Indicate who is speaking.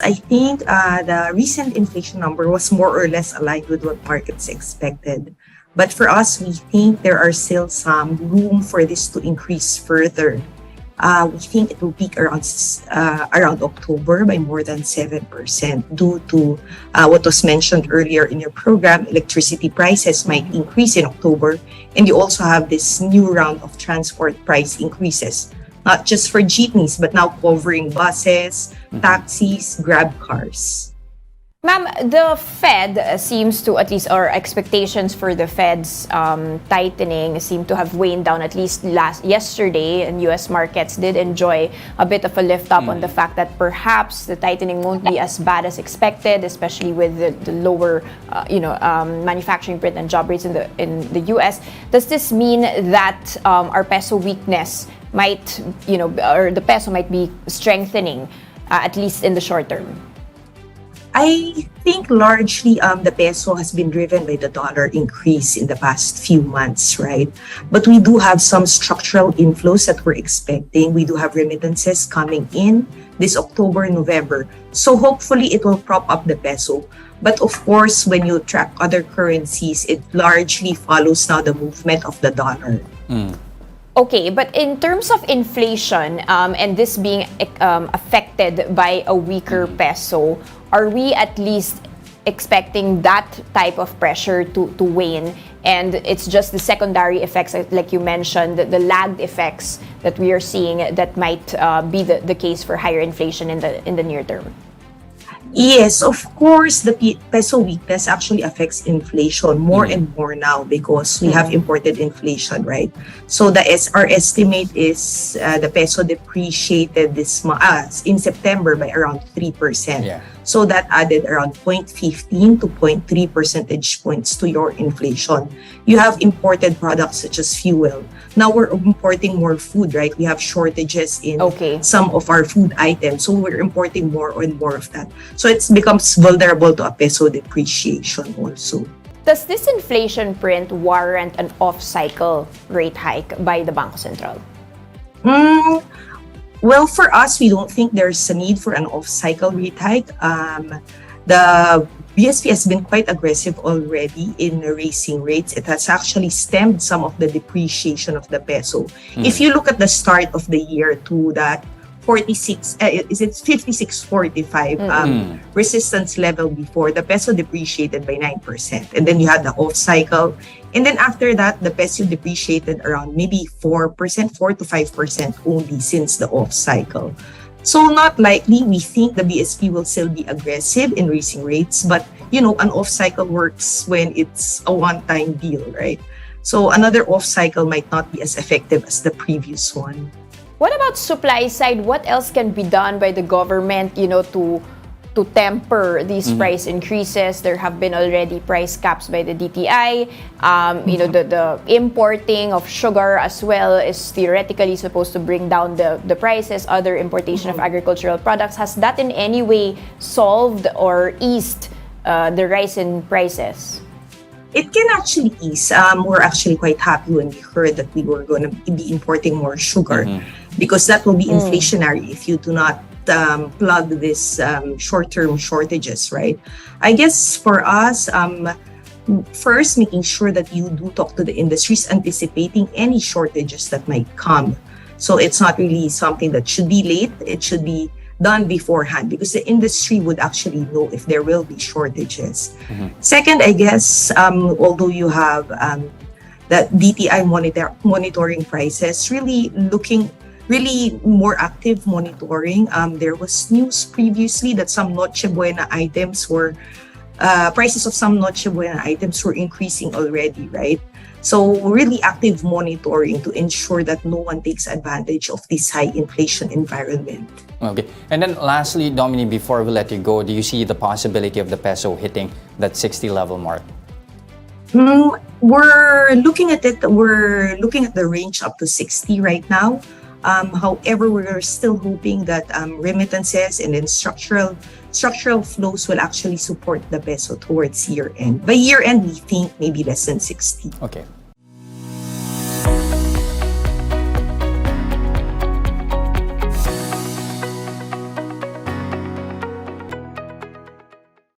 Speaker 1: I think the recent inflation number was more or less aligned with what markets expected. But for us, we think there are still some room for this to increase further. We think it will peak around October by more than 7% due to what was mentioned earlier in your program. Electricity prices might increase in October, and you also have this new round of transport price increases, not just for jeepneys, but now covering buses, taxis, grab cars.
Speaker 2: Ma'am, the Fed seems to, at least our expectations for the Fed's tightening seem to have waned down, at least yesterday, and U.S. markets did enjoy a bit of a lift up on the fact that perhaps the tightening won't be as bad as expected, especially with the lower manufacturing print and job rates in the U.S. Does this mean that our peso weakness might, or the peso might be strengthening, at least in the short term?
Speaker 1: I think largely the peso has been driven by the dollar increase in the past few months, right? But we do have some structural inflows that we're expecting. We do have remittances coming in this October, November. So hopefully it will prop up the peso. But of course, when you track other currencies, it largely follows now the movement of the dollar.
Speaker 2: Okay, but in terms of inflation and this being affected by a weaker peso, are we at least expecting that type of pressure to wane? And it's just the secondary effects, like you mentioned, the lagged effects that we are seeing that might be the case for higher inflation in the near term?
Speaker 1: Yes, of course, the peso weakness actually affects inflation more and more now because we have imported inflation, right? So our estimate is the peso depreciated in September by around 3%.
Speaker 3: Yeah.
Speaker 1: So that added around 0.15 to 0.3 percentage points to your inflation. You have imported products such as fuel. Now we're importing more food, right? We have shortages in some of our food items. So we're importing more and more of that. So it becomes vulnerable to a peso depreciation also.
Speaker 2: Does this inflation print warrant an off-cycle rate hike by the Bangko Sentral?
Speaker 1: Well, for us, we don't think there's a need for an off-cycle rate hike. The BSP has been quite aggressive already in raising rates. It has actually stemmed some of the depreciation of the peso. If you look at the start of the year to that 56.45 resistance level before, the peso depreciated by 9%. And then you had the off-cycle. And then after that, the peso depreciated around maybe 4%, 4 to 5% only since the off-cycle. So not likely. We think the BSP will still be aggressive in raising rates. But, an off-cycle works when it's a one-time deal, right? So another off-cycle might not be as effective as the previous one.
Speaker 2: What about supply side? What else can be done by the government, to temper these price increases? There have been already price caps by the DTI. The importing of sugar as well is theoretically supposed to bring down the prices. Other importation of agricultural products. Has that in any way solved or eased the rise in prices?
Speaker 1: It can actually ease. We're actually quite happy when we heard that we were going to be importing more sugar because that will be inflationary if you do not plug this short-term shortages, right? I guess for us, first making sure that you do talk to the industries, anticipating any shortages that might come. So it's not really something that should be late. It should be done beforehand because the industry would actually know if there will be shortages. Second, I guess, although you have that DTI monitoring prices, really more active monitoring. There was news previously that some Noche Buena items prices of some Noche Buena items were increasing already, right? So really active monitoring to ensure that no one takes advantage of this high inflation environment.
Speaker 3: Okay. And then lastly, Domini, before we let you go, do you see the possibility of the peso hitting that 60 level mark?
Speaker 1: We're looking at it. We're looking at the range up to 60 right now. However, we're still hoping that remittances and then structural flows will actually support the peso towards year end. By year end, we think maybe less than 60.
Speaker 3: Okay.